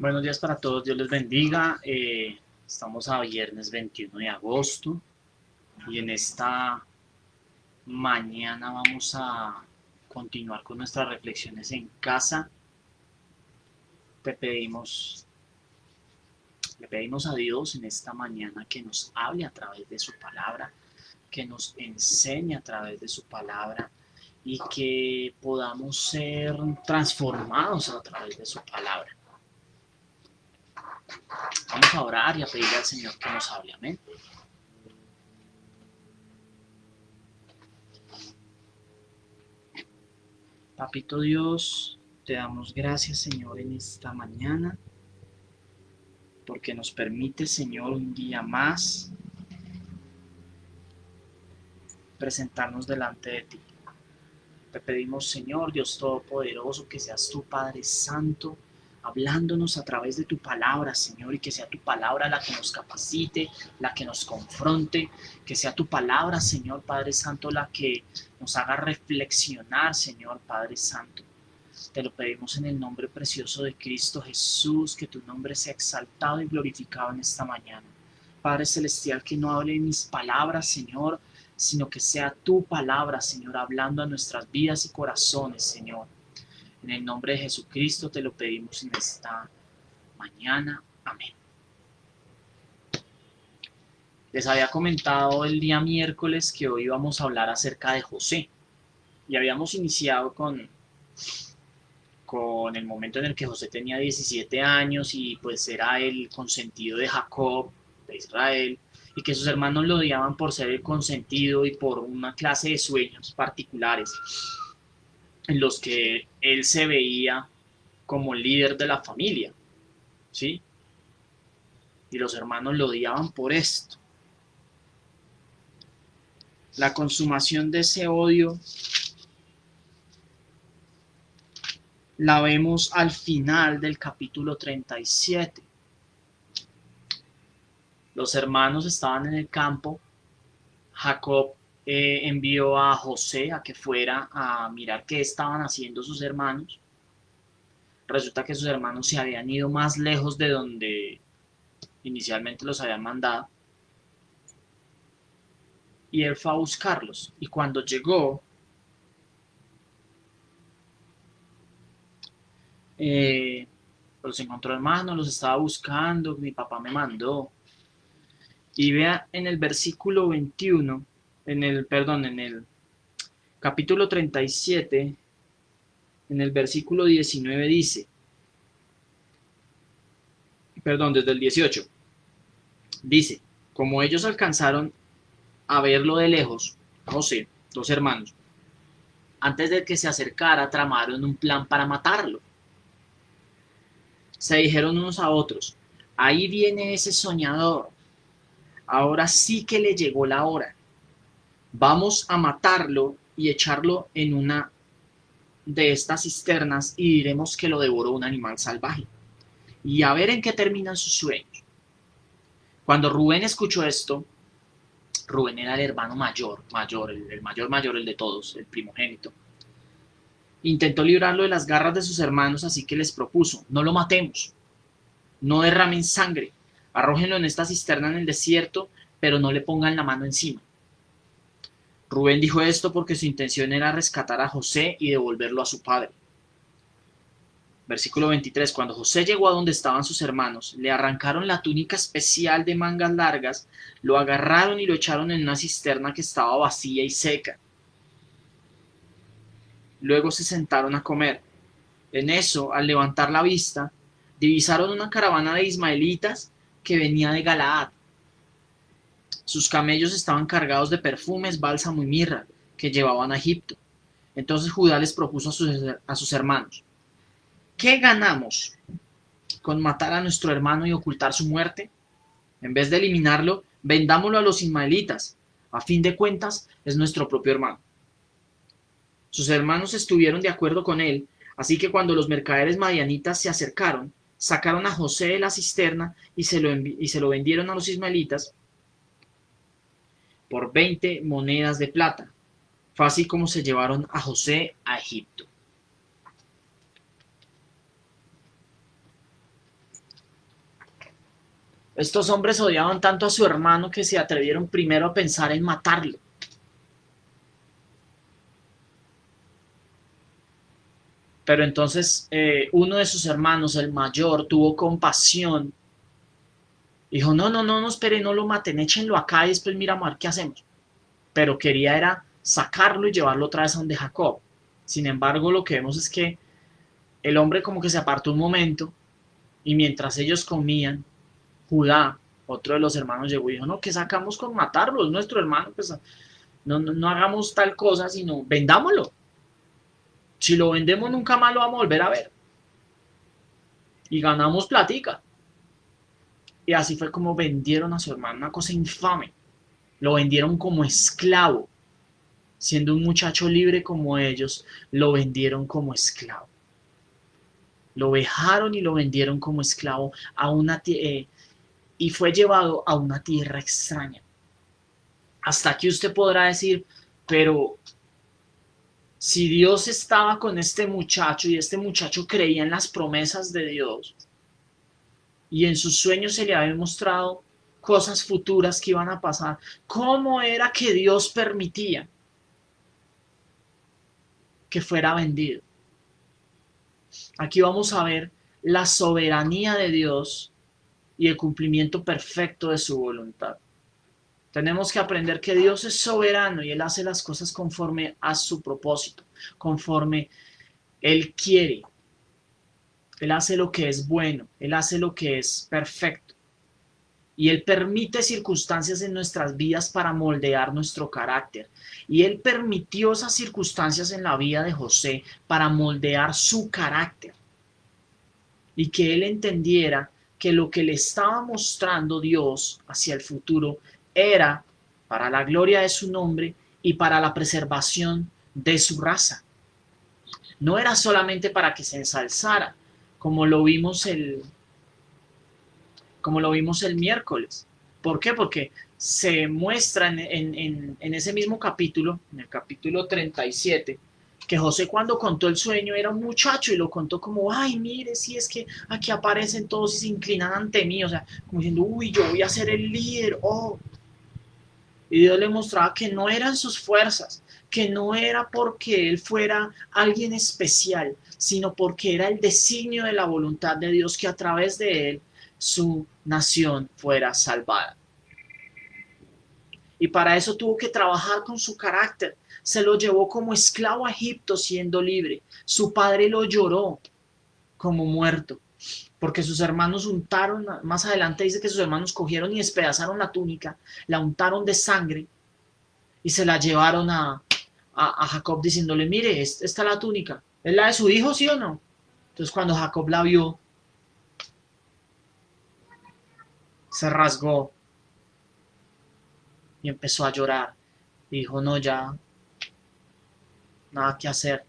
Buenos días para todos, Dios les bendiga. Estamos a viernes 21 de agosto y en esta mañana vamos a continuar con nuestras reflexiones en casa. Te pedimos, Le pedimos a Dios en esta mañana que nos hable a través de su palabra, que nos enseñe a través de su palabra y que podamos ser transformados a través de su palabra. Vamos a orar y a pedirle al Señor que nos hable. Amén. Papito Dios, te damos gracias, Señor, en esta mañana, porque nos permite, Señor, un día más presentarnos delante de ti. Te pedimos, Señor, Dios Todopoderoso, que seas tu Padre Santo, hablándonos a través de tu palabra, Señor, y que sea tu palabra la que nos capacite, la que nos confronte, que sea tu palabra, Señor Padre Santo, la que nos haga reflexionar, Señor Padre Santo. Te lo pedimos en el nombre precioso de Cristo Jesús, que tu nombre sea exaltado y glorificado en esta mañana. Padre Celestial, que no hable mis palabras, Señor, sino que sea tu palabra, Señor, hablando a nuestras vidas y corazones, Señor. En el nombre de Jesucristo te lo pedimos en esta mañana. Amén. Les había comentado el día miércoles que hoy vamos a hablar acerca de José. Y habíamos iniciado con el momento en el que José tenía 17 años y pues era el consentido de Jacob, de Israel, y que sus hermanos lo odiaban por ser el consentido y por una clase de sueños particulares en los que él se veía como líder de la familia, ¿sí? Y los hermanos lo odiaban por esto. La consumación de ese odio la vemos al final del capítulo 37. Los hermanos estaban en el campo. Jacob envió a José a que fuera a mirar qué estaban haciendo sus hermanos. Resulta que sus hermanos se habían ido más lejos de donde inicialmente los habían mandado. Y él fue a buscarlos. Y cuando llegó, eh, los encontró, hermanos, los estaba buscando, mi papá me mandó. Y vea en el versículo 21, en el capítulo 37, en el versículo 19 dice, desde el 18, dice, como ellos alcanzaron a verlo de lejos, José, dos hermanos, antes de que se acercara, tramaron un plan para matarlo. Se dijeron unos a otros, ahí viene ese soñador, ahora sí que le llegó la hora. Vamos a matarlo y echarlo en una de estas cisternas y diremos que lo devoró un animal salvaje. Y a ver en qué terminan sus sueños. Cuando Rubén escuchó esto, Rubén era el hermano mayor, el de todos, el primogénito. Intentó librarlo de las garras de sus hermanos, así que les propuso, no lo matemos, no derramen sangre, arrójenlo en esta cisterna en el desierto, pero no le pongan la mano encima. Rubén dijo esto porque su intención era rescatar a José y devolverlo a su padre. Versículo 23. Cuando José llegó a donde estaban sus hermanos, le arrancaron la túnica especial de mangas largas, lo agarraron y lo echaron en una cisterna que estaba vacía y seca. Luego se sentaron a comer. En eso, al levantar la vista, divisaron una caravana de ismaelitas que venía de Galaad. Sus camellos estaban cargados de perfumes, bálsamo y mirra que llevaban a Egipto. Entonces Judá les propuso a sus hermanos, ¿qué ganamos con matar a nuestro hermano y ocultar su muerte? En vez de eliminarlo, vendámoslo a los ismaelitas. A fin de cuentas, es nuestro propio hermano. Sus hermanos estuvieron de acuerdo con él, así que cuando los mercaderes madianitas se acercaron, sacaron a José de la cisterna y se lo vendieron a los ismaelitas por 20 monedas de plata. Fue así como se llevaron a José a Egipto. Estos hombres odiaban tanto a su hermano que se atrevieron primero a pensar en matarlo. Pero entonces uno de sus hermanos, el mayor, tuvo compasión. Dijo, no, no, no, no, espere, no lo maten, échenlo acá y después miramos a ver qué hacemos. Pero quería era sacarlo y llevarlo otra vez a donde Jacob. Sin embargo, lo que vemos es que el hombre como que se apartó un momento y mientras ellos comían, Judá, otro de los hermanos, llegó y dijo, no, ¿qué sacamos con matarlo? Es nuestro hermano, pues no, no, no hagamos tal cosa, sino vendámoslo. Si lo vendemos nunca más lo vamos a volver a ver. Y ganamos platica. Y así fue como vendieron a su hermano, una cosa infame. Lo vendieron como esclavo. Siendo un muchacho libre como ellos, lo vendieron como esclavo. Lo vejaron y lo vendieron como esclavo a y fue llevado a una tierra extraña. Hasta aquí usted podrá decir, pero si Dios estaba con este muchacho y este muchacho creía en las promesas de Dios y en sus sueños se le habían mostrado cosas futuras que iban a pasar, ¿cómo era que Dios permitía que fuera vendido? Aquí vamos a ver la soberanía de Dios y el cumplimiento perfecto de su voluntad. Tenemos que aprender que Dios es soberano y Él hace las cosas conforme a su propósito, conforme Él quiere. Él hace lo que es bueno, Él hace lo que es perfecto. Y Él permite circunstancias en nuestras vidas para moldear nuestro carácter. Y Él permitió esas circunstancias en la vida de José para moldear su carácter. Y que Él entendiera que lo que le estaba mostrando Dios hacia el futuro era para la gloria de su nombre y para la preservación de su raza. No era solamente para que se ensalzara, como lo vimos el miércoles. ¿Por qué? Porque se muestra en ese mismo capítulo, en el capítulo 37, que José cuando contó el sueño era un muchacho y lo contó como, ay, mire, si es que aquí aparecen todos y se inclinan ante mí, o sea, como diciendo, uy, yo voy a ser el líder, oh. Y Dios le mostraba que no eran sus fuerzas, que no era porque él fuera alguien especial, sino porque era el designio de la voluntad de Dios que a través de él su nación fuera salvada. Y para eso tuvo que trabajar con su carácter. Se lo llevó como esclavo a Egipto siendo libre. Su padre lo lloró como muerto, porque sus hermanos untaron, más adelante dice que sus hermanos cogieron y despedazaron la túnica, la untaron de sangre y se la llevaron a Jacob diciéndole, mire, esta es la túnica, ¿es la de su hijo, sí o no? Entonces cuando Jacob la vio, se rasgó y empezó a llorar. Y dijo, no, ya, nada que hacer,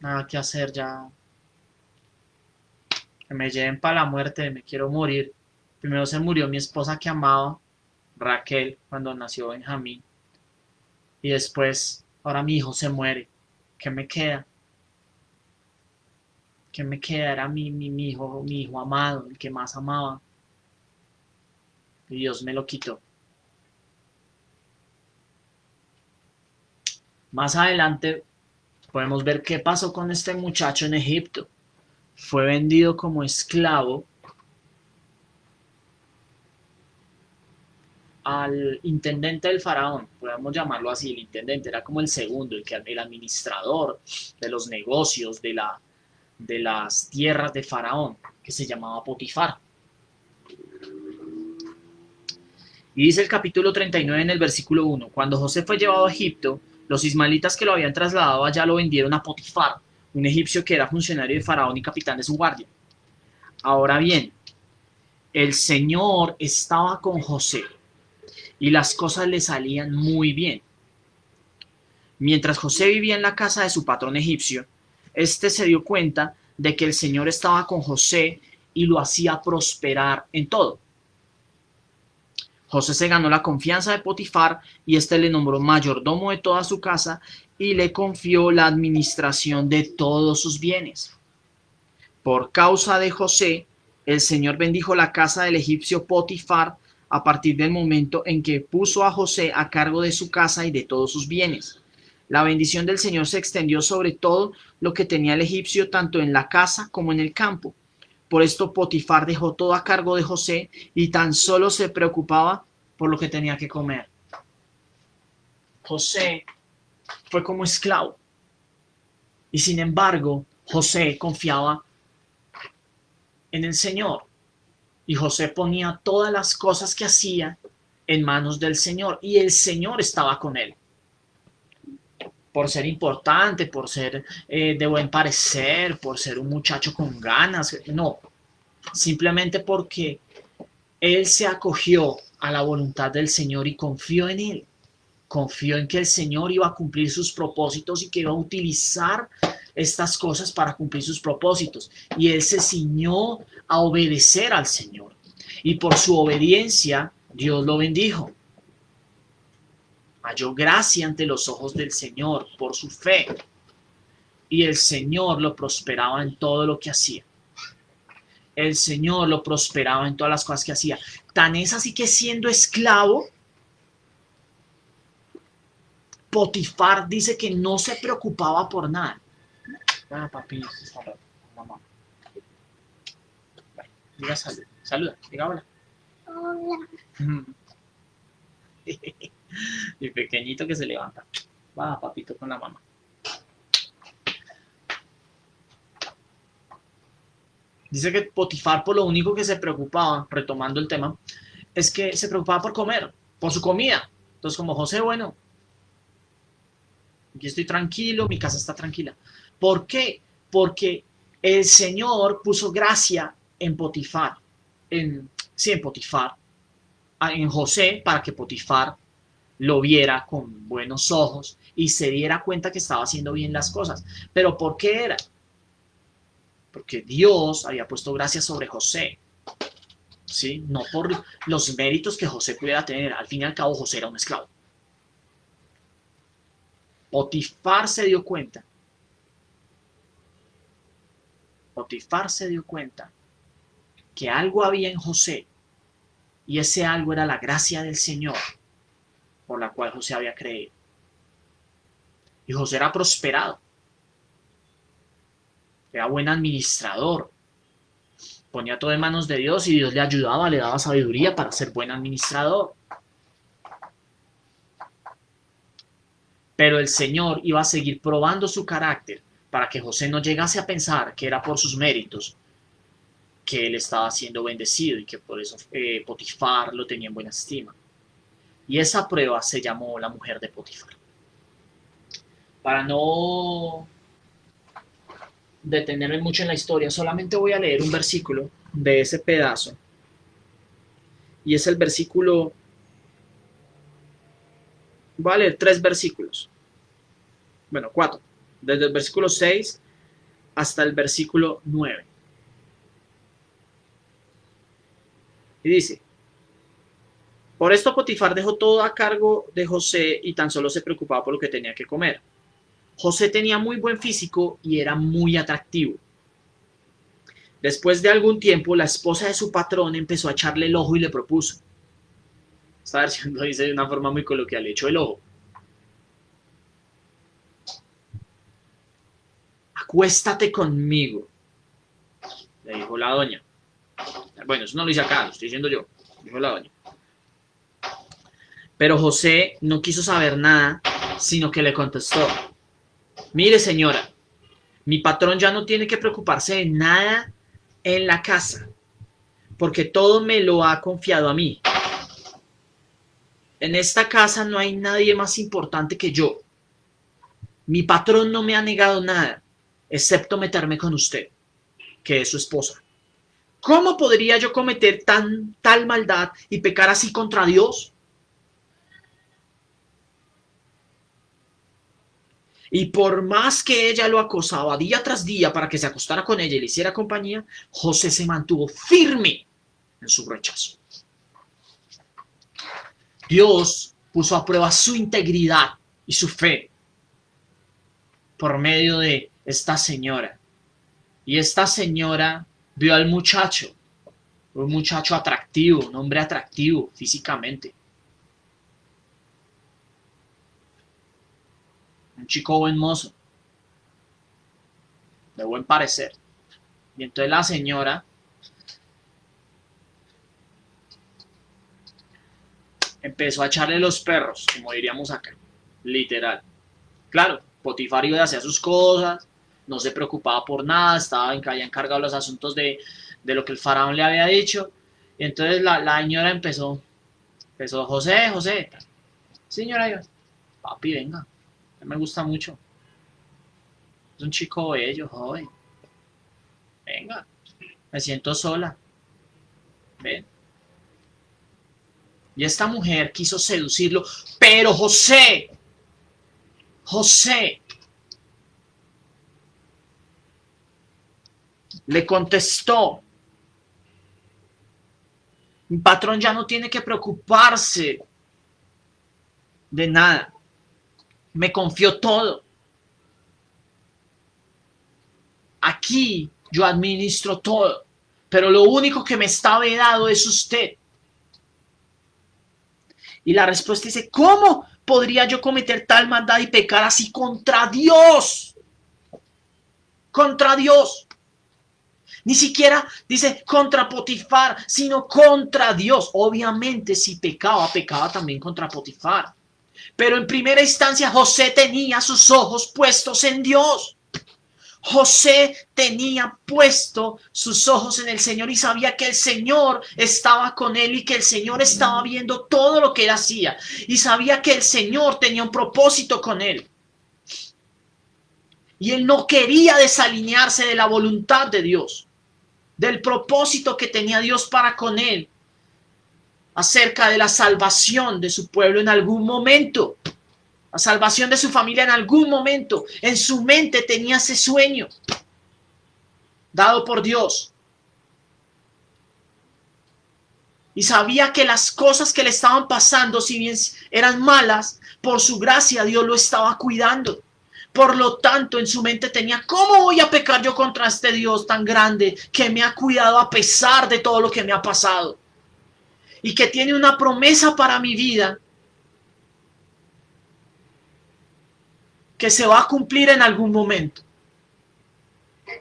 nada que hacer, ya, que me lleven para la muerte, me quiero morir. Primero se murió mi esposa que amaba, Raquel, cuando nació Benjamín. Y después, ahora mi hijo se muere. ¿Qué me queda? ¿Qué me queda? Era mi hijo amado, el que más amaba. Y Dios me lo quitó. Más adelante podemos ver qué pasó con este muchacho en Egipto. Fue vendido como esclavo al intendente del faraón, podemos llamarlo así, el intendente era como el segundo, el administrador de los negocios de las tierras de faraón, que se llamaba Potifar. Y dice el capítulo 39 en el versículo 1, cuando José fue llevado a Egipto, los ismaelitas que lo habían trasladado allá lo vendieron a Potifar, un egipcio que era funcionario de faraón y capitán de su guardia. Ahora bien, el Señor estaba con José y las cosas le salían muy bien. Mientras José vivía en la casa de su patrón egipcio, este se dio cuenta de que el Señor estaba con José y lo hacía prosperar en todo. José se ganó la confianza de Potifar y este le nombró mayordomo de toda su casa y le confió la administración de todos sus bienes. Por causa de José, el Señor bendijo la casa del egipcio Potifar a partir del momento en que puso a José a cargo de su casa y de todos sus bienes. La bendición del Señor se extendió sobre todo lo que tenía el egipcio, tanto en la casa como en el campo. Por esto Potifar dejó todo a cargo de José y tan solo se preocupaba por lo que tenía que comer. José fue como esclavo. Y sin embargo, José confiaba en el Señor. Y José ponía todas las cosas que hacía en manos del Señor. Y el Señor estaba con él. Por ser importante, por ser de buen parecer, por ser un muchacho con ganas. No, simplemente porque él se acogió a la voluntad del Señor y confió en él. Confió en que el Señor iba a cumplir sus propósitos y que iba a utilizar estas cosas para cumplir sus propósitos. Y él se ciñó a obedecer al Señor. Y por su obediencia, Dios lo bendijo. Halló gracia ante los ojos del Señor por su fe. Y el Señor lo prosperaba en todo lo que hacía. El Señor lo prosperaba en todas las cosas que hacía. Tan es así que siendo esclavo, Potifar dice que no se preocupaba por nada. Ah, papi, mamá. Diga salud. Saluda, diga hola. Hola. Y pequeñito que se levanta. Va, papito, con la mamá. Dice que Potifar por lo único que se preocupaba, retomando el tema, es que se preocupaba por comer, por su comida. Entonces, como José, bueno, aquí estoy tranquilo, mi casa está tranquila. ¿Por qué? Porque el Señor puso gracia en Potifar, en Potifar, en José, para que Potifar lo viera con buenos ojos y se diera cuenta que estaba haciendo bien las cosas. ¿Pero por qué era? Porque Dios había puesto gracia sobre José, ¿sí? No por los méritos que José pudiera tener. Al fin y al cabo, José era un esclavo. Potifar se dio cuenta. Potifar se dio cuenta que algo había en José y ese algo era la gracia del Señor por la cual José había creído. Y José era prosperado. Era buen administrador. Ponía todo en manos de Dios y Dios le ayudaba, le daba sabiduría para ser buen administrador. Pero el Señor iba a seguir probando su carácter para que José no llegase a pensar que era por sus méritos que él estaba siendo bendecido y que por eso Potifar lo tenía en buena estima. Y esa prueba se llamó la mujer de Potifar. Para no detenerme mucho en la historia, solamente voy a leer un versículo de ese pedazo. Y es el versículo... Voy a leer 3 versículos. Bueno, 4. Desde el versículo 6 hasta el versículo 9. Y dice: por esto Potifar dejó todo a cargo de José y tan solo se preocupaba por lo que tenía que comer. José tenía muy buen físico y era muy atractivo. Después de algún tiempo, la esposa de su patrón empezó a echarle el ojo y le propuso. Esta versión lo dice de una forma muy coloquial: le echó el ojo. Acuéstate conmigo, le dijo la doña. Bueno, eso no lo dice acá, lo estoy diciendo yo, dijo la doña. Pero José no quiso saber nada, sino que le contestó: mire, señora, mi patrón ya no tiene que preocuparse de nada en la casa, porque todo me lo ha confiado a mí. En esta casa no hay nadie más importante que yo. Mi patrón no me ha negado nada, excepto meterme con usted, que es su esposa. ¿Cómo podría yo cometer tal maldad y pecar así contra Dios? Y por más que ella lo acosaba día tras día para que se acostara con ella y le hiciera compañía, José se mantuvo firme en su rechazo. Dios puso a prueba su integridad y su fe por medio de esta señora. Y esta señora vio al muchacho, un muchacho atractivo, un hombre atractivo físicamente, un chico buen mozo, de buen parecer. Y entonces la señora empezó a echarle los perros, como diríamos acá, literal. Claro, Potifar iba a hacer sus cosas, no se preocupaba por nada, estaba encargado de los asuntos de lo que el faraón le había dicho. Y entonces la señora empezó, José, José, señora, yo, papi, venga, me gusta mucho, es un chico bello, joven, venga, me siento sola, ven. Y esta mujer quiso seducirlo, pero José, le contestó, mi patrón ya no tiene que preocuparse de nada, me confió todo. Aquí yo administro todo, pero lo único que me está vedado es usted. Y la respuesta dice, ¿cómo podría yo cometer tal maldad y pecar así contra Dios? Contra Dios. Ni siquiera dice contra Potifar, sino contra Dios. Obviamente si pecaba, pecaba también contra Potifar. Pero en primera instancia José tenía sus ojos puestos en Dios. José tenía puesto sus ojos en el Señor y sabía que el Señor estaba con él y que el Señor estaba viendo todo lo que él hacía y sabía que el Señor tenía un propósito con él. Y él no quería desalinearse de la voluntad de Dios, del propósito que tenía Dios para con él acerca de la salvación de su pueblo en algún momento, la salvación de su familia en algún momento. En su mente tenía ese sueño dado por Dios. Y sabía que las cosas que le estaban pasando, si bien eran malas, por su gracia Dios lo estaba cuidando. Por lo tanto, en su mente tenía, ¿cómo voy a pecar yo contra este Dios tan grande que me ha cuidado a pesar de todo lo que me ha pasado? Y que tiene una promesa para mi vida que se va a cumplir en algún momento.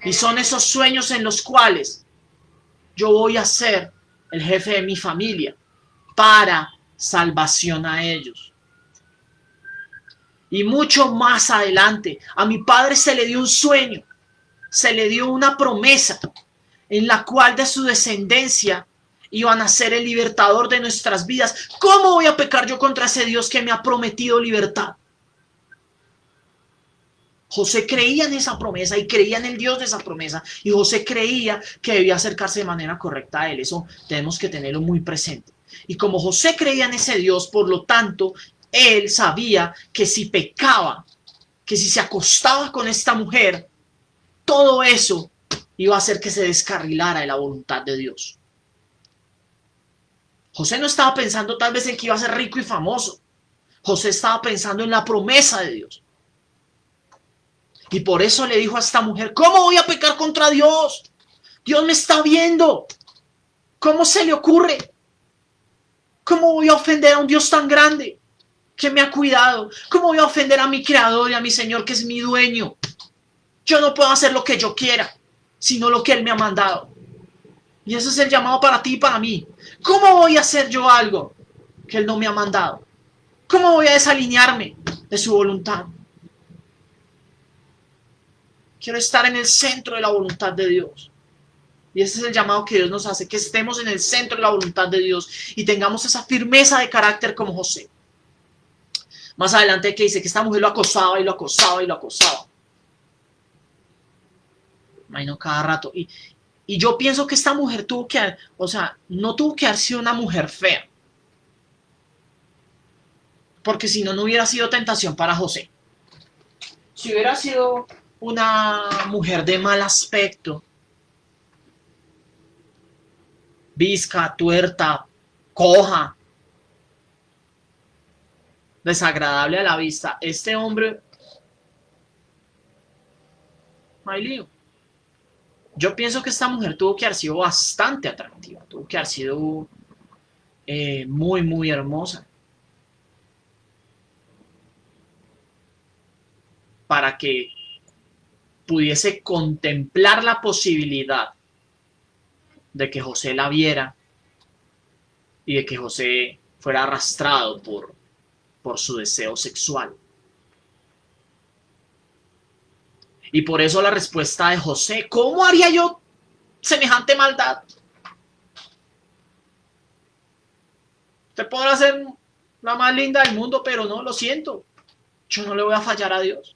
Y son esos sueños en los cuales yo voy a ser el jefe de mi familia para salvación a ellos. Y mucho más adelante, a mi padre se le dio un sueño, se le dio una promesa en la cual de su descendencia iban a ser el libertador de nuestras vidas. ¿Cómo voy a pecar yo contra ese Dios que me ha prometido libertad? José creía en esa promesa y creía en el Dios de esa promesa. Y José creía que debía acercarse de manera correcta a él. Eso tenemos que tenerlo muy presente. Y como José creía en ese Dios, por lo tanto, él sabía que si pecaba, que si se acostaba con esta mujer, todo eso iba a hacer que se descarrilara de la voluntad de Dios. José no estaba pensando tal vez en que iba a ser rico y famoso. José estaba pensando en la promesa de Dios. Y por eso le dijo a esta mujer, ¿cómo voy a pecar contra Dios? Dios me está viendo. ¿Cómo se le ocurre? ¿Cómo voy a ofender a un Dios tan grande que me ha cuidado? ¿Cómo voy a ofender a mi creador y a mi Señor que es mi dueño? Yo no puedo hacer lo que yo quiera, sino lo que Él me ha mandado. Y ese es el llamado para ti y para mí. ¿Cómo voy a hacer yo algo que Él no me ha mandado? ¿Cómo voy a desalinearme de su voluntad? Quiero estar en el centro de la voluntad de Dios. Y ese es el llamado que Dios nos hace, que estemos en el centro de la voluntad de Dios y tengamos esa firmeza de carácter como José. Más adelante que dice que esta mujer lo acosaba y lo acosaba y lo acosaba. Imagino cada rato. Y yo pienso que esta mujer tuvo que, o sea, no tuvo que haber sido una mujer fea. Porque si no, no hubiera sido tentación para José. Si hubiera sido una mujer de mal aspecto, visca, tuerta, coja, desagradable a la vista, este hombre, no hay lío. Yo pienso que esta mujer tuvo que haber sido bastante atractiva, tuvo que haber sido muy, muy hermosa para que pudiese contemplar la posibilidad de que José la viera y de que José fuera arrastrado por su deseo sexual. Y por eso la respuesta de José, ¿cómo haría yo semejante maldad? Usted podrá ser la más linda del mundo, pero no, lo siento, yo no le voy a fallar a Dios.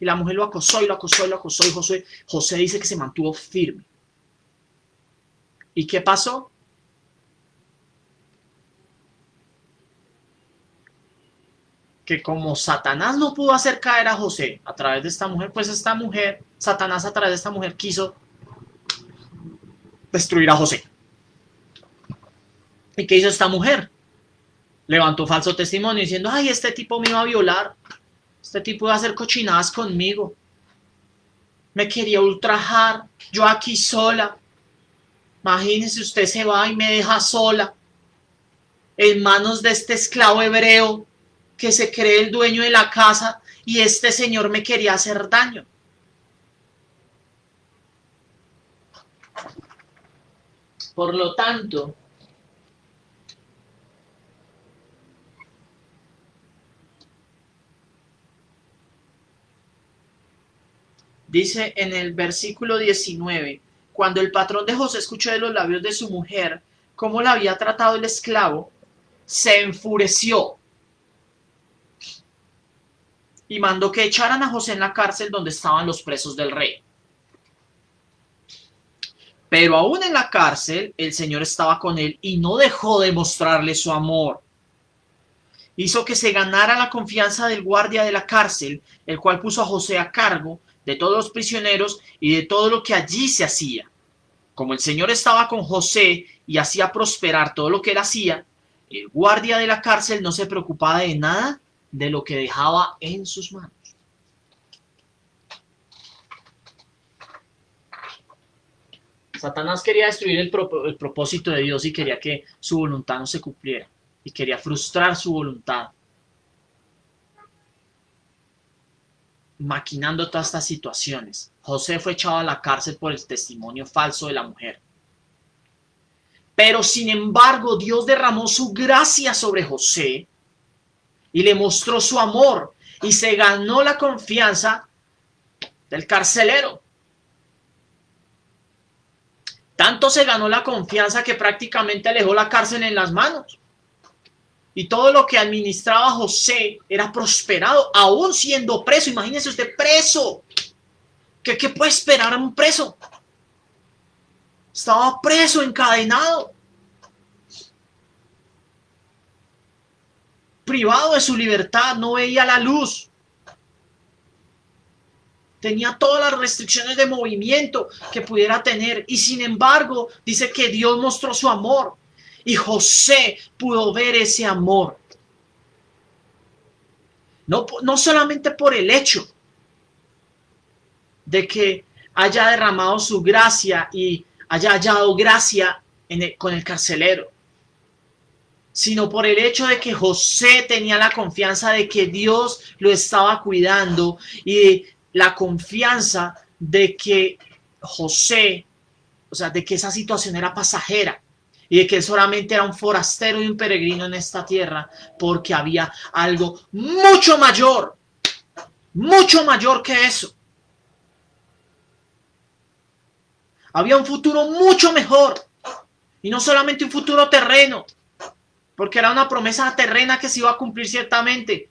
Y la mujer lo acosó y lo acosó y lo acosó y José dice que se mantuvo firme. ¿Y qué pasó? Que como Satanás no pudo hacer caer a José a través de esta mujer, pues esta mujer, Satanás a través de esta mujer quiso destruir a José. ¿Y qué hizo esta mujer? Levantó falso testimonio diciendo, ay, este tipo me iba a violar, este tipo iba a hacer cochinadas conmigo, me quería ultrajar, yo aquí sola, imagínese usted se va y me deja sola, en manos de este esclavo hebreo que se cree el dueño de la casa y este señor me quería hacer daño. Por lo tanto, dice en el versículo 19, cuando el patrón de José escuchó de los labios de su mujer cómo la había tratado el esclavo, se enfureció y mandó que echaran a José en la cárcel donde estaban los presos del rey. Pero aún en la cárcel, el Señor estaba con él y no dejó de mostrarle su amor. Hizo que se ganara la confianza del guardia de la cárcel, el cual puso a José a cargo de todos los prisioneros y de todo lo que allí se hacía. Como el Señor estaba con José y hacía prosperar todo lo que él hacía, el guardia de la cárcel no se preocupaba de nada de lo que dejaba en sus manos. Satanás quería destruir el propósito de Dios y quería que su voluntad no se cumpliera. Y quería frustrar su voluntad, maquinando todas estas situaciones. José fue echado a la cárcel por el testimonio falso de la mujer. Pero sin embargo, Dios derramó su gracia sobre José y le mostró su amor y se ganó la confianza del carcelero. Tanto se ganó la confianza que prácticamente le dejó la cárcel en las manos. Y todo lo que administraba José era prosperado, aún siendo preso. Imagínese usted preso. ¿Qué puede esperar a un preso? Estaba preso, encadenado, privado de su libertad, no veía la luz. Tenía todas las restricciones de movimiento que pudiera tener. Y sin embargo, dice que Dios mostró su amor. Y José pudo ver ese amor. No solamente por el hecho de que haya derramado su gracia y haya hallado gracia con el carcelero, sino por el hecho de que José tenía la confianza de que Dios lo estaba cuidando y la confianza de que José, o sea, de que esa situación era pasajera y de que él solamente era un forastero y un peregrino en esta tierra, porque había algo mucho mayor que eso. Había un futuro mucho mejor y no solamente un futuro terreno, porque era una promesa terrena que se iba a cumplir ciertamente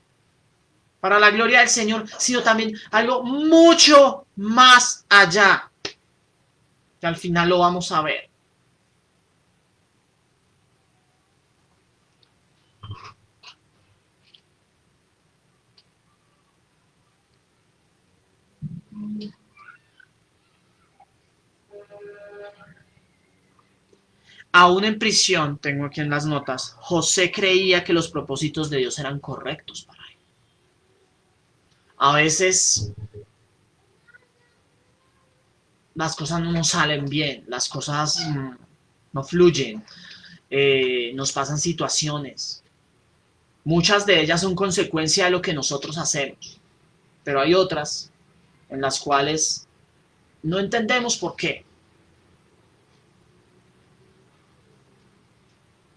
para la gloria del Señor, sino también algo mucho más allá, que al final lo vamos a ver. Aún en prisión, tengo aquí en las notas, José creía que los propósitos de Dios eran correctos para él. A veces las cosas no nos salen bien, las cosas no fluyen, nos pasan situaciones. Muchas de ellas son consecuencia de lo que nosotros hacemos, pero hay otras en las cuales no entendemos por qué.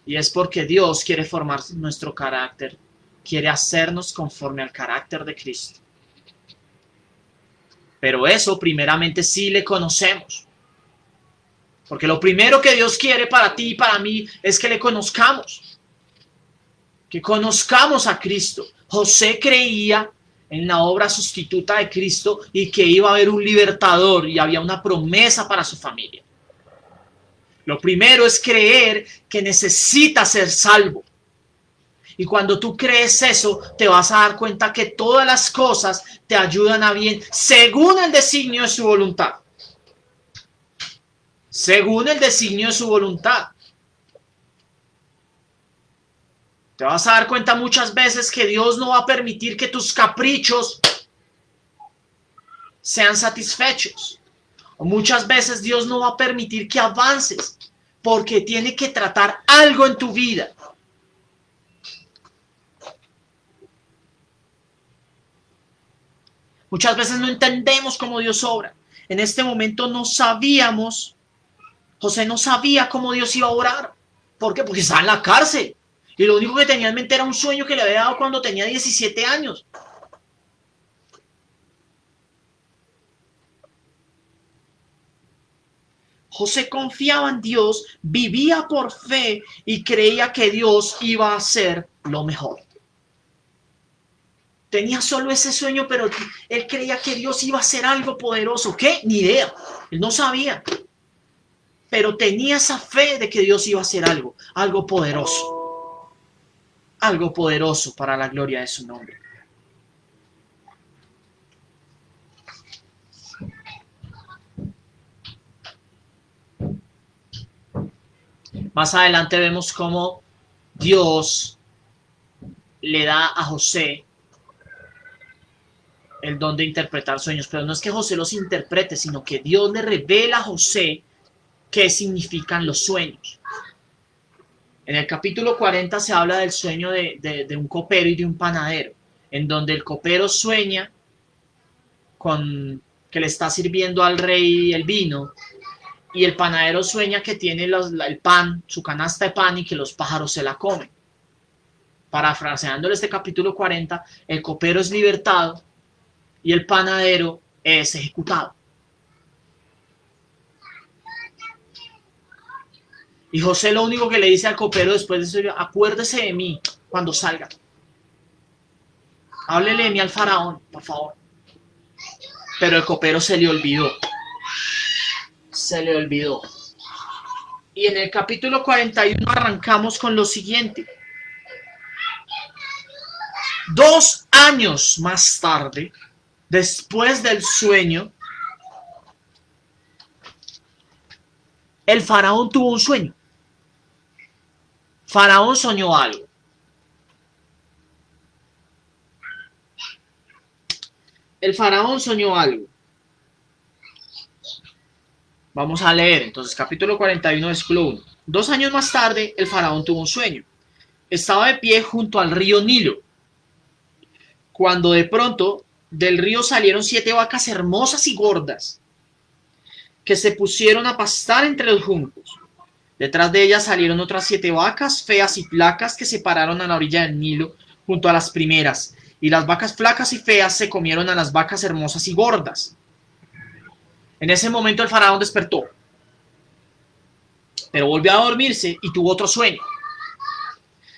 Y es porque Dios quiere formar nuestro carácter, quiere hacernos conforme al carácter de Cristo. Pero eso primeramente sí le conocemos. Porque lo primero que Dios quiere para ti y para mí es que le conozcamos. Que conozcamos a Cristo. José creía en la obra sustituta de Cristo y que iba a haber un libertador y había una promesa para su familia. Lo primero es creer que necesita ser salvo. Y cuando tú crees eso, te vas a dar cuenta que todas las cosas te ayudan a bien según el designio de su voluntad. Según el designio de su voluntad. Te vas a dar cuenta muchas veces que Dios no va a permitir que tus caprichos sean satisfechos. O muchas veces Dios no va a permitir que avances porque tiene que tratar algo en tu vida. Muchas veces no entendemos cómo Dios obra. En este momento no sabíamos, José no sabía cómo Dios iba a obrar. ¿Por qué? Porque estaba en la cárcel. Y lo único que tenía en mente era un sueño que le había dado cuando tenía 17 años. José confiaba en Dios, vivía por fe y creía que Dios iba a hacer lo mejor. Tenía solo ese sueño, pero él creía que Dios iba a hacer algo poderoso. ¿Qué? Ni idea. Él no sabía. Pero tenía esa fe de que Dios iba a hacer algo poderoso. Algo poderoso para la gloria de su nombre. Más adelante vemos cómo Dios le da a José el don de interpretar sueños, pero no es que José los interprete, sino que Dios le revela a José qué significan los sueños. En el capítulo 40 se habla del sueño de un copero y de un panadero, en donde el copero sueña con que le está sirviendo al rey el vino, y el panadero sueña que tiene el pan, su canasta de pan, y que los pájaros se la comen. Parafraseándole este capítulo 40, el copero es libertado y el panadero es ejecutado. Y José lo único que le dice al copero después de eso, acuérdese de mí cuando salga. Háblele de mí al faraón, por favor. Pero el copero se le olvidó. Se le olvidó. Y en el capítulo 41 arrancamos con lo siguiente. 2 años más tarde, después del sueño, el faraón tuvo un sueño. Faraón soñó algo. El faraón soñó algo. Vamos a leer entonces capítulo 41, versículo 1. 2 años más tarde, el faraón tuvo un sueño. Estaba de pie junto al río Nilo, cuando de pronto del río salieron 7 vacas hermosas y gordas, que se pusieron a pastar entre los juncos. Detrás de ellas salieron otras 7 vacas feas y flacas que se pararon a la orilla del Nilo junto a las primeras, y las vacas flacas y feas se comieron a las vacas hermosas y gordas. En ese momento el faraón despertó, pero volvió a dormirse y tuvo otro sueño.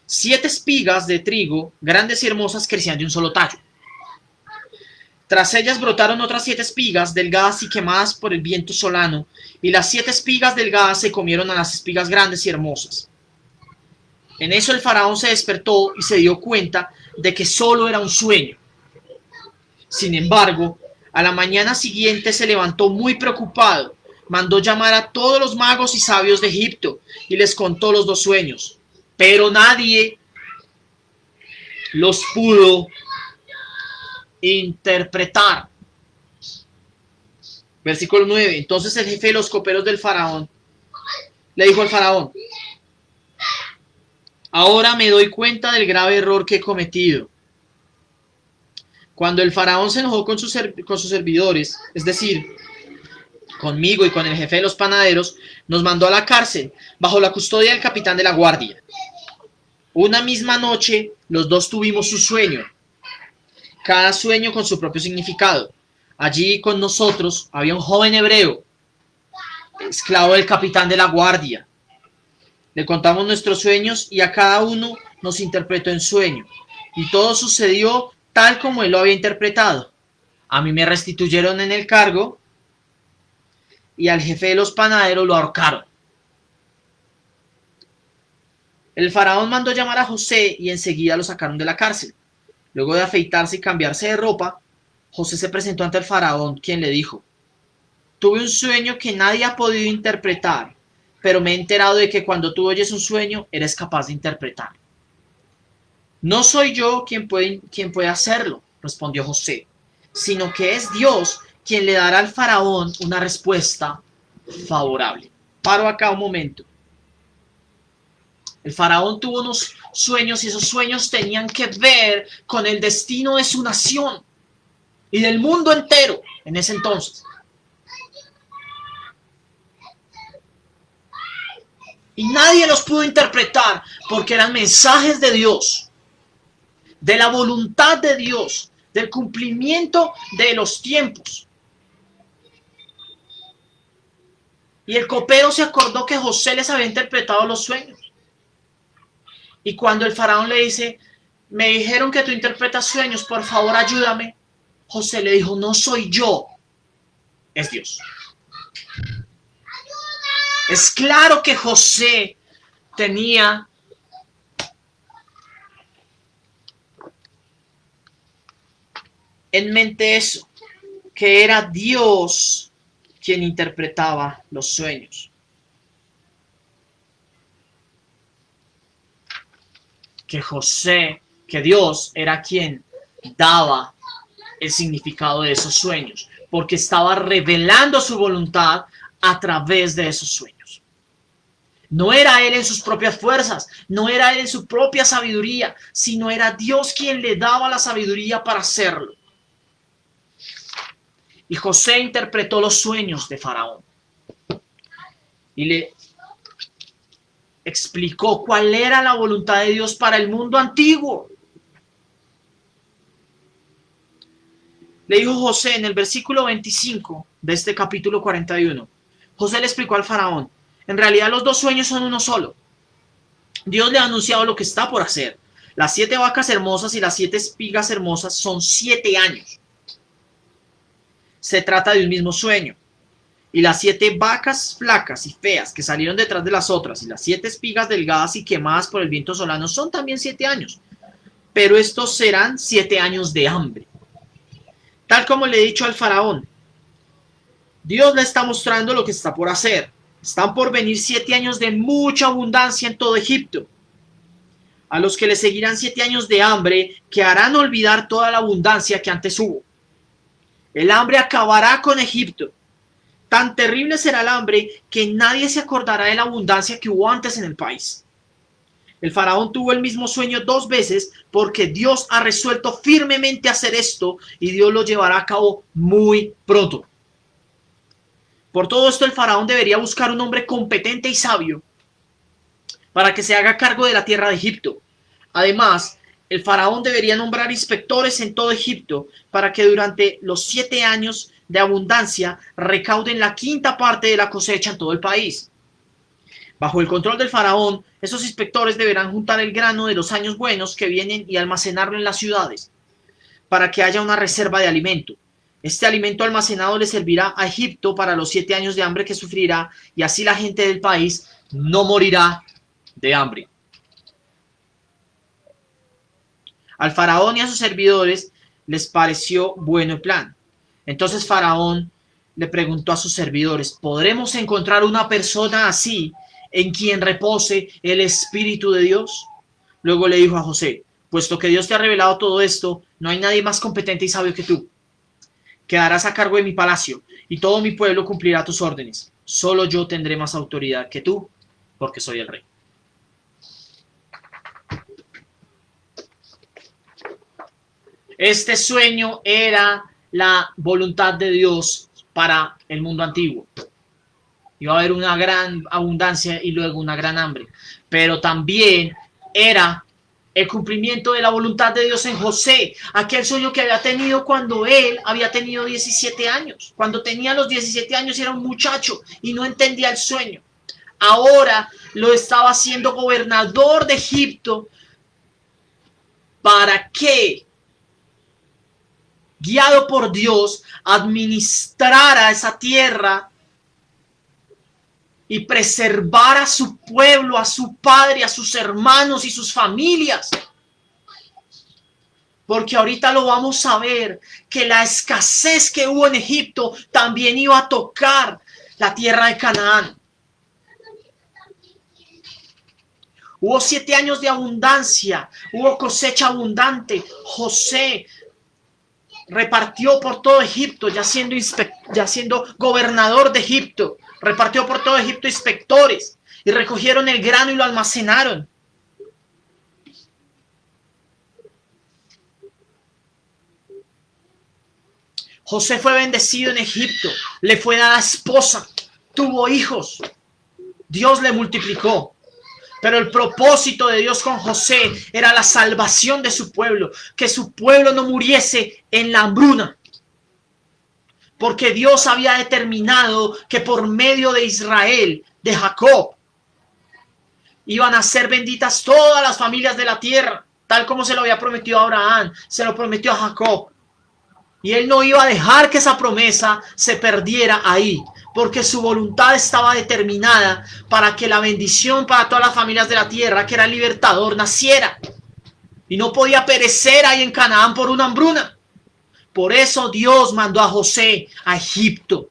7 espigas de trigo, grandes y hermosas, crecían de un solo tallo. Tras ellas brotaron otras 7 espigas, delgadas y quemadas por el viento solano, y las 7 espigas delgadas se comieron a las espigas grandes y hermosas. En eso el faraón se despertó y se dio cuenta de que solo era un sueño. Sin embargo, a la mañana siguiente se levantó muy preocupado, mandó llamar a todos los magos y sabios de Egipto y les contó los 2 sueños, pero nadie los pudo interpretar. Versículo 9. Entonces el jefe de los coperos del faraón le dijo al faraón: ahora me doy cuenta del grave error que he cometido. Cuando el faraón se enojó con sus servidores, es decir, conmigo y con el jefe de los panaderos, nos mandó a la cárcel bajo la custodia del capitán de la guardia. Una misma noche, los dos tuvimos un sueño, cada sueño con su propio significado. Allí con nosotros había un joven hebreo, esclavo del capitán de la guardia. Le contamos nuestros sueños y a cada uno nos interpretó en sueño. Y todo sucedió tal como él lo había interpretado. A mí me restituyeron en el cargo y al jefe de los panaderos lo ahorcaron. El faraón mandó llamar a José y enseguida lo sacaron de la cárcel. Luego de afeitarse y cambiarse de ropa, José se presentó ante el faraón, quien le dijo: tuve un sueño que nadie ha podido interpretar, pero me he enterado de que cuando tú oyes un sueño, eres capaz de interpretarlo. No soy yo quien puede hacerlo, respondió José, sino que es Dios quien le dará al faraón una respuesta favorable. Paro acá un momento. El faraón tuvo unos sueños y esos sueños tenían que ver con el destino de su nación y del mundo entero en ese entonces. Y nadie los pudo interpretar porque eran mensajes de Dios, de la voluntad de Dios, del cumplimiento de los tiempos. Y el copero se acordó que José les había interpretado los sueños. Y cuando el faraón le dice: me dijeron que tú interpretas sueños, por favor ayúdame, José le dijo: no soy yo, es Dios. Es claro que José tenía en mente eso, que era Dios quien interpretaba los sueños. Que Dios era quien daba el significado de esos sueños, porque estaba revelando su voluntad a través de esos sueños. No era él en sus propias fuerzas, no era él en su propia sabiduría, sino era Dios quien le daba la sabiduría para hacerlo. Y José interpretó los sueños de Faraón y le explicó cuál era la voluntad de Dios para el mundo antiguo. Le dijo José en el versículo 25 de este capítulo 41. José le explicó al faraón: en realidad los dos sueños son uno solo. Dios le ha anunciado lo que está por hacer. Las 7 vacas hermosas y las 7 espigas hermosas son 7 años. Se trata de un mismo sueño. Y las 7 vacas flacas y feas que salieron detrás de las otras y las 7 espigas delgadas y quemadas por el viento solano son también 7 años. Pero estos serán 7 años de hambre. Tal como le he dicho al faraón, Dios le está mostrando lo que está por hacer. Están por venir 7 años de mucha abundancia en todo Egipto, a los que le seguirán 7 años de hambre que harán olvidar toda la abundancia que antes hubo. El hambre acabará con Egipto. Tan terrible será el hambre que nadie se acordará de la abundancia que hubo antes en el país. El faraón tuvo el mismo sueño 2 veces porque Dios ha resuelto firmemente hacer esto y Dios lo llevará a cabo muy pronto. Por todo esto el faraón debería buscar un hombre competente y sabio para que se haga cargo de la tierra de Egipto. Además, el faraón debería nombrar inspectores en todo Egipto para que durante los 7 años de abundancia recauden la 1/5 parte de la cosecha en todo el país. Bajo el control del faraón, esos inspectores deberán juntar el grano de los años buenos que vienen y almacenarlo en las ciudades para que haya una reserva de alimento. Este alimento almacenado le servirá a Egipto para los 7 años de hambre que sufrirá y así la gente del país no morirá de hambre. Al faraón y a sus servidores les pareció bueno el plan. Entonces Faraón le preguntó a sus servidores: ¿podremos encontrar una persona así en quien repose el Espíritu de Dios? Luego le dijo a José: puesto que Dios te ha revelado todo esto, no hay nadie más competente y sabio que tú. Quedarás a cargo de mi palacio y todo mi pueblo cumplirá tus órdenes. Solo yo tendré más autoridad que tú, porque soy el rey. Este sueño era la voluntad de Dios para el mundo antiguo. Iba a haber una gran abundancia y luego una gran hambre. Pero también era el cumplimiento de la voluntad de Dios en José, aquel sueño que había tenido cuando él había tenido 17 años. Cuando tenía los 17 años era un muchacho y no entendía el sueño. Ahora lo estaba haciendo gobernador de Egipto para que, guiado por Dios, administrara esa tierra y preservar a su pueblo, a su padre, a sus hermanos y sus familias. Porque ahorita lo vamos a ver, que la escasez que hubo en Egipto también iba a tocar la tierra de Canaán. Hubo 7 años de abundancia, hubo cosecha abundante. José repartió por todo Egipto, ya siendo gobernador de Egipto. Repartió por todo Egipto inspectores y recogieron el grano y lo almacenaron. José fue bendecido en Egipto, le fue dada esposa, tuvo hijos, Dios le multiplicó. Pero el propósito de Dios con José era la salvación de su pueblo, que su pueblo no muriese en la hambruna. Porque Dios había determinado que por medio de Israel, de Jacob, iban a ser benditas todas las familias de la tierra, tal como se lo había prometido a Abraham, se lo prometió a Jacob. Y él no iba a dejar que esa promesa se perdiera ahí, porque su voluntad estaba determinada para que la bendición para todas las familias de la tierra, que era el libertador, naciera. Y no podía perecer ahí en Canaán por una hambruna. Por eso Dios mandó a José a Egipto,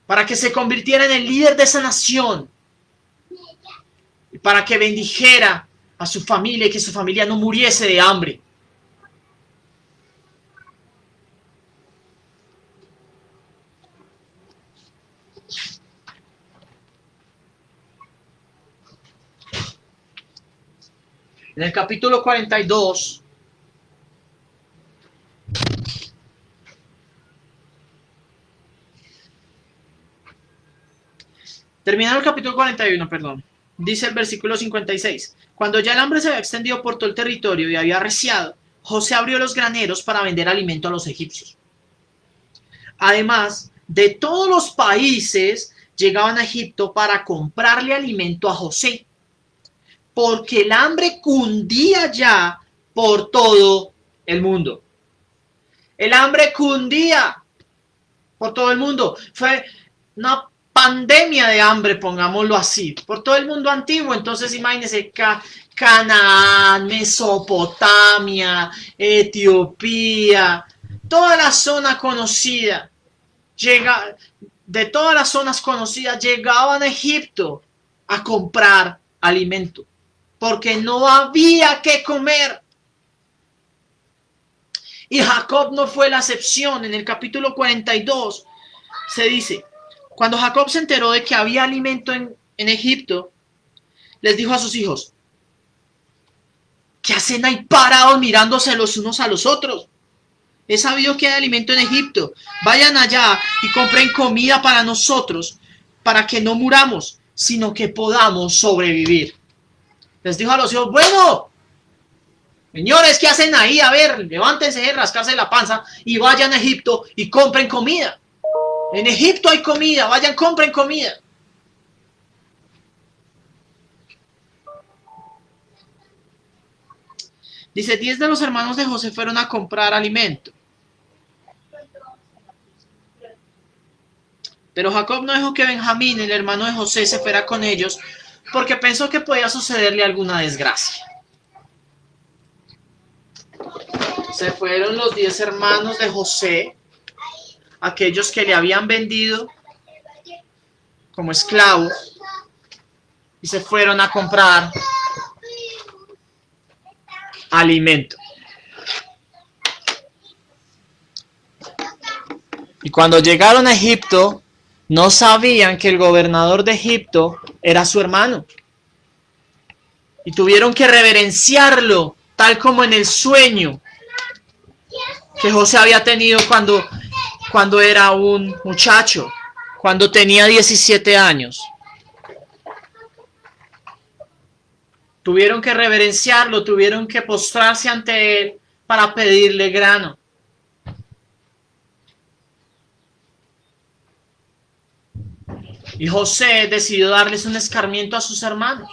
para que se convirtiera en el líder de esa nación, y para que bendijera a su familia y que su familia no muriese de hambre. En el capítulo 42, terminando el capítulo 41, perdón, dice el versículo 56, cuando ya el hambre se había extendido por todo el territorio y había arreciado, José abrió los graneros para vender alimento a los egipcios. Además, de todos los países llegaban a Egipto para comprarle alimento a José, porque el hambre cundía ya por todo el mundo. El hambre cundía por todo el mundo. Fue una pandemia de hambre, pongámoslo así, por todo el mundo antiguo. Entonces imagínense Canaán, Mesopotamia, Etiopía, toda la zona conocida, de todas las zonas conocidas llegaban a Egipto a comprar alimento, porque no había que comer. Y Jacob no fue la excepción. En el capítulo 42 se dice, cuando Jacob se enteró de que había alimento en Egipto, les dijo a sus hijos, ¿qué hacen ahí parados mirándose los unos a los otros? He sabido que hay alimento en Egipto. Vayan allá y compren comida para nosotros, para que no muramos, sino que podamos sobrevivir. Les dijo a los hijos, bueno, señores, ¿qué hacen ahí? A ver, levántense de rascarse la panza y vayan a Egipto y compren comida. En Egipto hay comida, vayan, compren comida. Dice, 10 de los hermanos de José fueron a comprar alimento. Pero Jacob no dejó que Benjamín, el hermano de José, se fuera con ellos, porque pensó que podía sucederle alguna desgracia. Se fueron los 10 hermanos de José, aquellos que le habían vendido como esclavo, y se fueron a comprar alimento. Y cuando llegaron a Egipto, no sabían que el gobernador de Egipto era su hermano. Y tuvieron que reverenciarlo, tal como en el sueño que José había tenido cuando era un muchacho, cuando tenía 17 años. Tuvieron que reverenciarlo, tuvieron que postrarse ante él para pedirle grano. Y José decidió darles un escarmiento a sus hermanos.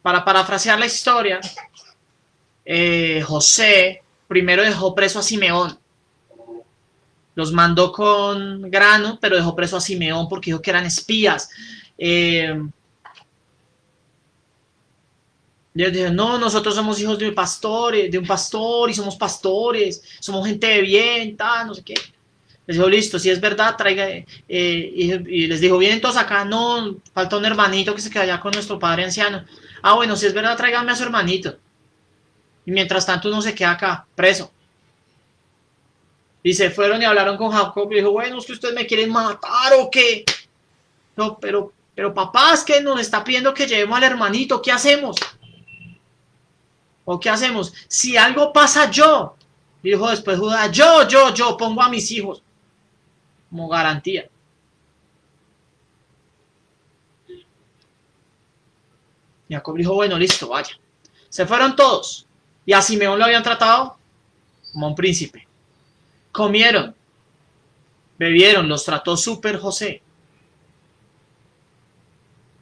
Para parafrasear la historia, José primero dejó preso a Simeón. Los mandó con grano, pero dejó preso a Simeón porque dijo que eran espías. Ellos dijeron, no, nosotros somos hijos de un pastor y somos pastores, somos gente de bien, tal, no sé qué. Les dijo, listo, si es verdad, traiga. Y les dijo, vienen todos acá, no, falta un hermanito que se queda allá con nuestro padre anciano. Ah, bueno, si es verdad, tráiganme a su hermanito. Y mientras tanto uno se queda acá, preso. Y se fueron y hablaron con Jacob y dijo, bueno, ¿es que ustedes me quieren matar o qué? No, pero papá, es que nos está pidiendo que llevemos al hermanito, ¿qué hacemos? ¿O qué hacemos? Si algo pasa yo, dijo después Judá, yo pongo a mis hijos como garantía. Jacob dijo, bueno, listo, vaya. Se fueron todos. Y a Simeón lo habían tratado como un príncipe. Comieron, bebieron, los trató súper José.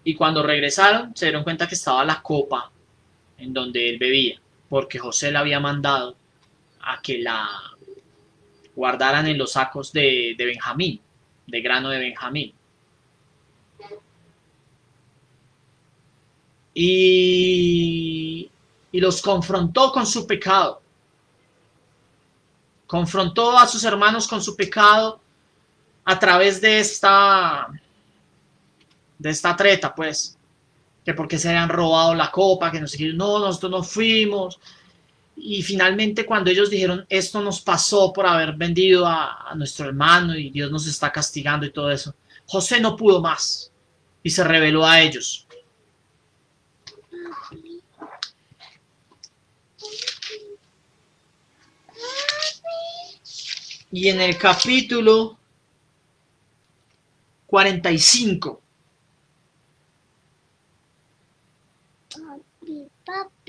Y cuando regresaron, se dieron cuenta que estaba la copa en donde él bebía, porque José le había mandado a que la guardaran en los sacos de Benjamín, de grano de Benjamín. Y los confrontó con su pecado. Confrontó a sus hermanos con su pecado a través de esta treta, pues, que porque se habían robado la copa, que no sé qué, no, nosotros no fuimos. Y finalmente cuando ellos dijeron, esto nos pasó por haber vendido a nuestro hermano y Dios nos está castigando y todo eso, José no pudo más y se reveló a ellos. Y en el capítulo 45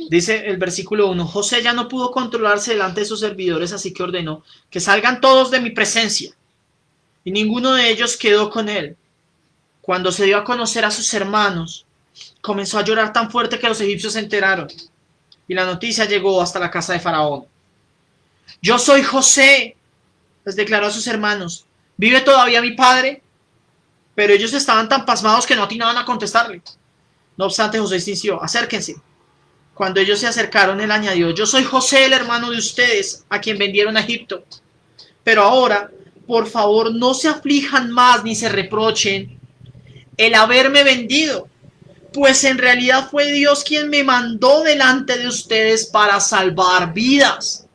dice el versículo 1, José ya no pudo controlarse delante de sus servidores, así que ordenó que salgan todos de mi presencia. Y ninguno de ellos quedó con él. Cuando se dio a conocer a sus hermanos, comenzó a llorar tan fuerte que los egipcios se enteraron. Y la noticia llegó hasta la casa de Faraón. Yo soy José, les declaró a sus hermanos. ¿Vive todavía mi padre? Pero ellos estaban tan pasmados que no atinaban a contestarle. No obstante, José insistió, acérquense. Cuando ellos se acercaron, él añadió, yo soy José, el hermano de ustedes, a quien vendieron a Egipto. Pero ahora, por favor, no se aflijan más ni se reprochen el haberme vendido, pues en realidad fue Dios quien me mandó delante de ustedes para salvar vidas.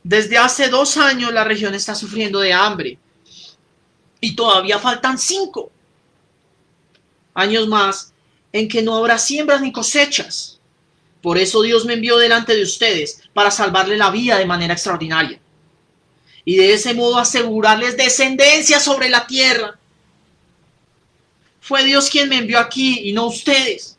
Desde hace 2 años la región está sufriendo de hambre y todavía faltan 5 años más en que no habrá siembras ni cosechas. Por eso Dios me envió delante de ustedes para salvarle la vida de manera extraordinaria y de ese modo asegurarles descendencia sobre la tierra. Fue Dios quien me envió aquí y no ustedes.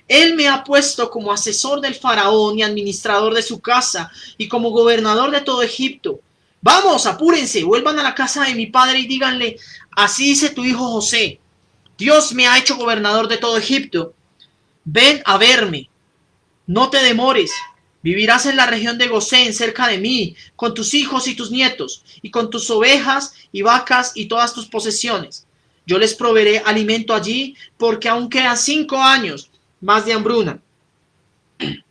Él me ha puesto como asesor del faraón y administrador de su casa y como gobernador de todo Egipto. Vamos, apúrense, vuelvan a la casa de mi padre y díganle, así dice tu hijo José, Dios me ha hecho gobernador de todo Egipto. Ven a verme, no te demores, vivirás en la región de Gosén cerca de mí, con tus hijos y tus nietos, y con tus ovejas y vacas y todas tus posesiones. Yo les proveeré alimento allí, porque aún quedan 5 años más de hambruna. De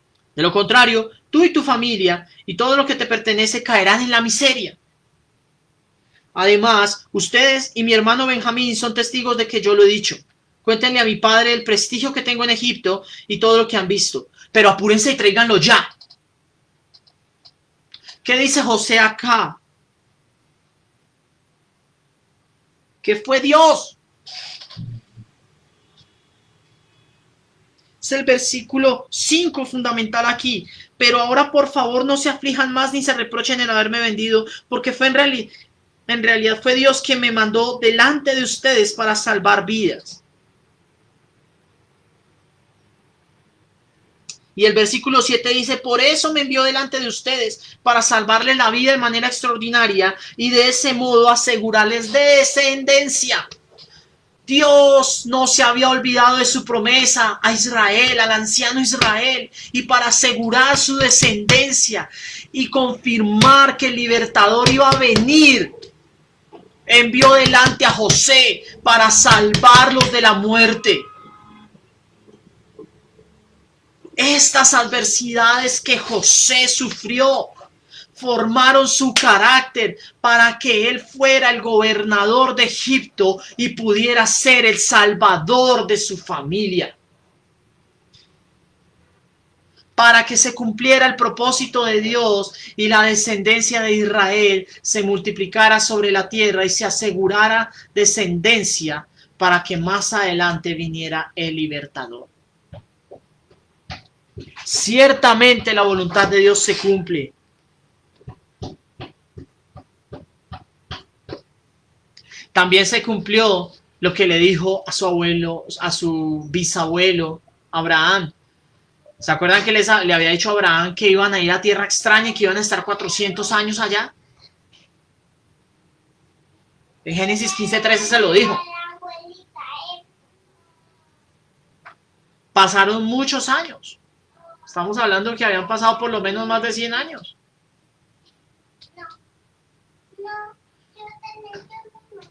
lo contrario, tú y tu familia y todo lo que te pertenece caerán en la miseria. Además, ustedes y mi hermano Benjamín son testigos de que yo lo he dicho. Cuéntenle a mi padre el prestigio que tengo en Egipto y todo lo que han visto. Pero apúrense y tráiganlo ya. ¿Qué dice José acá? Que fue Dios. Es el versículo 5 fundamental aquí. Pero ahora por favor no se aflijan más ni se reprochen en haberme vendido, porque fue en realidad fue Dios quien me mandó delante de ustedes para salvar vidas. Y el versículo 7 dice, por eso me envió delante de ustedes, para salvarles la vida de manera extraordinaria y de ese modo asegurarles descendencia. Dios no se había olvidado de su promesa a Israel, al anciano Israel, y para asegurar su descendencia y confirmar que el libertador iba a venir, envió delante a José para salvarlos de la muerte. Estas adversidades que José sufrió formaron su carácter para que él fuera el gobernador de Egipto y pudiera ser el salvador de su familia. Para que se cumpliera el propósito de Dios y la descendencia de Israel se multiplicara sobre la tierra y se asegurara descendencia para que más adelante viniera el libertador. Ciertamente la voluntad de Dios se cumple. También se cumplió lo que le dijo a su abuelo, a su bisabuelo Abraham. ¿Se acuerdan que le había dicho a Abraham que iban a ir a tierra extraña y que iban a estar 400 años allá? En Génesis 15:13 se lo dijo. Pasaron muchos años. Estamos hablando de que habían pasado por lo menos más de 100 años.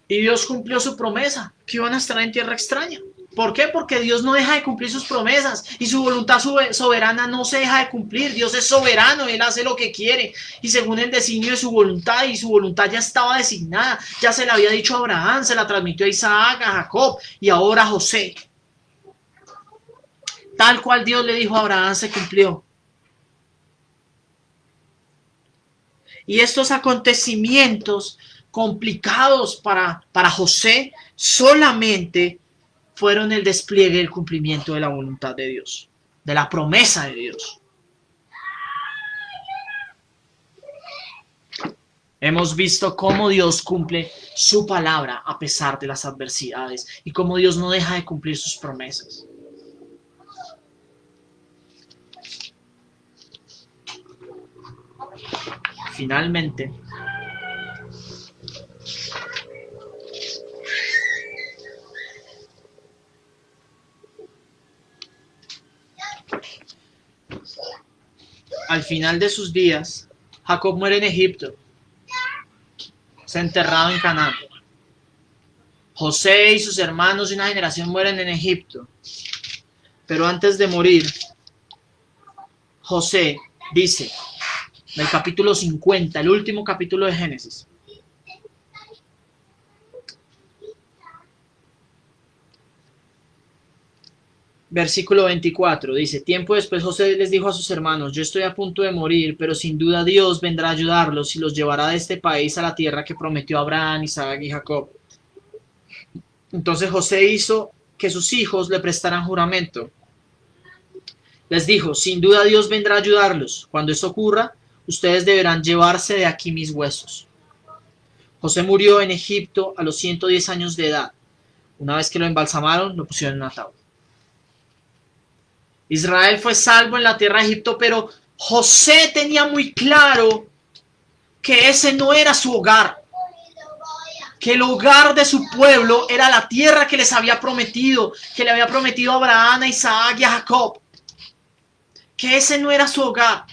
Y Dios cumplió su promesa, que iban a estar en tierra extraña. ¿Por qué? Porque Dios no deja de cumplir sus promesas y su voluntad soberana no se deja de cumplir. Dios es soberano, Él hace lo que quiere y según el designio de su voluntad, y su voluntad ya estaba designada. Ya se la había dicho a Abraham, se la transmitió a Isaac, a Jacob y ahora a José. Tal cual Dios le dijo a Abraham se cumplió. Y estos acontecimientos complicados para José solamente fueron el despliegue y el cumplimiento de la voluntad de Dios, de la promesa de Dios. Hemos visto cómo Dios cumple su palabra a pesar de las adversidades y cómo Dios no deja de cumplir sus promesas. Finalmente, al final de sus días, Jacob muere en Egipto, es enterrado en Canaán. José y sus hermanos de una generación mueren en Egipto, pero antes de morir, José dice, en el capítulo 50, el último capítulo de Génesis, versículo 24, dice, tiempo después José les dijo a sus hermanos, yo estoy a punto de morir, pero sin duda Dios vendrá a ayudarlos y los llevará de este país a la tierra que prometió a Abraham, Isaac y Jacob. Entonces José hizo que sus hijos le prestaran juramento. Les dijo, sin duda Dios vendrá a ayudarlos. Cuando eso ocurra, ustedes deberán llevarse de aquí mis huesos. José murió en Egipto a los 110 años de edad. Una vez que lo embalsamaron, lo pusieron en un ataúd. Israel fue salvo en la tierra de Egipto, pero José tenía muy claro que ese no era su hogar, que el hogar de su pueblo era la tierra que les había prometido, que le había prometido a Abraham, a Isaac y a Jacob, que ese no era su hogar.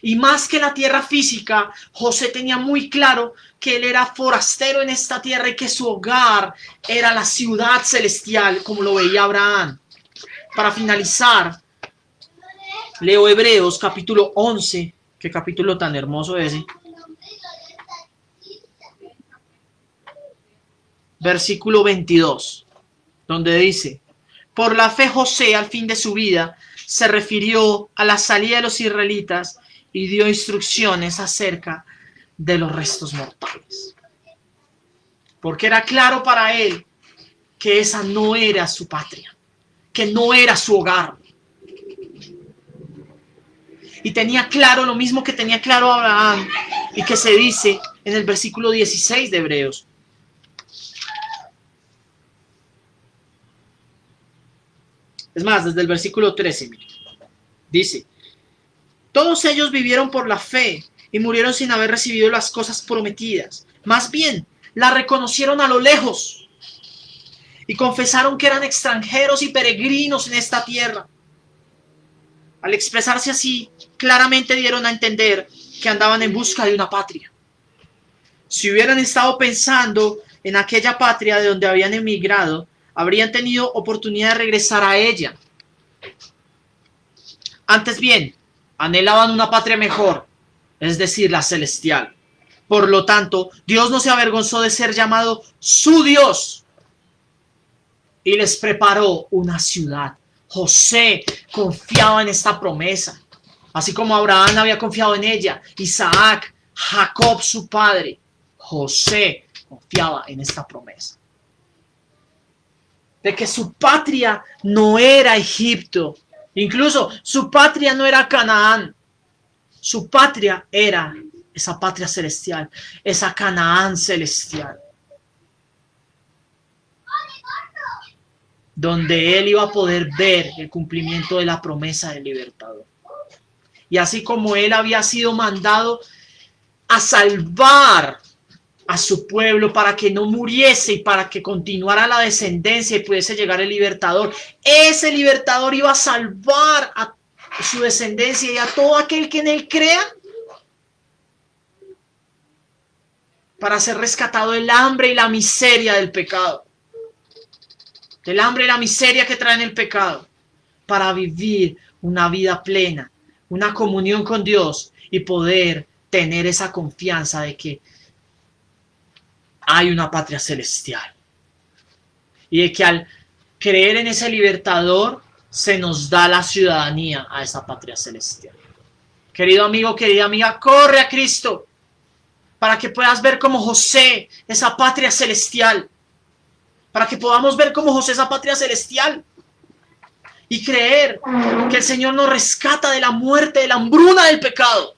Y más que la tierra física, José tenía muy claro que él era forastero en esta tierra y que su hogar era la ciudad celestial, como lo veía Abraham. Para finalizar, leo Hebreos capítulo 11, qué capítulo tan hermoso ese. Versículo 22, donde dice, por la fe José al fin de su vida se refirió a la salida de los israelitas y dio instrucciones acerca de los restos mortales. Porque era claro para él que esa no era su patria, que no era su hogar. Y tenía claro lo mismo que tenía claro Abraham y que se dice en el versículo 16 de Hebreos. Es más, desde el versículo 13, mire, dice: todos ellos vivieron por la fe y murieron sin haber recibido las cosas prometidas. Más bien, las reconocieron a lo lejos y confesaron que eran extranjeros y peregrinos en esta tierra. Al expresarse así, claramente dieron a entender que andaban en busca de una patria. Si hubieran estado pensando en aquella patria de donde habían emigrado, habrían tenido oportunidad de regresar a ella. Antes bien, anhelaban una patria mejor, es decir, la celestial. Por lo tanto, Dios no se avergonzó de ser llamado su Dios y les preparó una ciudad. José confiaba en esta promesa, así como Abraham había confiado en ella, Isaac, Jacob su padre. José confiaba en esta promesa de que su patria no era Egipto, incluso su patria no era Canaán, su patria era esa patria celestial, esa Canaán celestial, donde él iba a poder ver el cumplimiento de la promesa del libertador. Y así como él había sido mandado a salvar a su pueblo para que no muriese y para que continuara la descendencia y pudiese llegar el libertador, ese libertador iba a salvar a su descendencia y a todo aquel que en él crea, para ser rescatado del hambre y la miseria del pecado, del hambre y la miseria que traen el pecado, para vivir una vida plena, una comunión con Dios y poder tener esa confianza de que hay una patria celestial y de que al creer en ese libertador se nos da la ciudadanía a esa patria celestial. Querido amigo, querida amiga, corre a Cristo para que puedas ver como José esa patria celestial, para que podamos ver como José esa patria celestial y creer que el Señor nos rescata de la muerte, de la hambruna del pecado,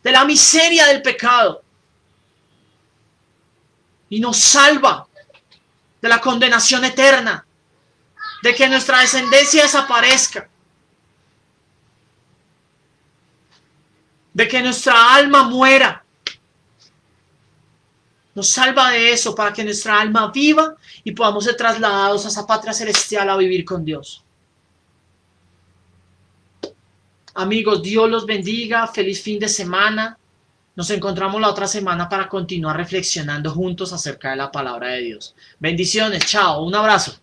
de la miseria del pecado, y nos salva de la condenación eterna, de que nuestra descendencia desaparezca, de que nuestra alma muera. Nos salva de eso para que nuestra alma viva y podamos ser trasladados a esa patria celestial a vivir con Dios. Amigos, Dios los bendiga. Feliz fin de semana. Nos encontramos la otra semana para continuar reflexionando juntos acerca de la palabra de Dios. Bendiciones. Chao. Un abrazo.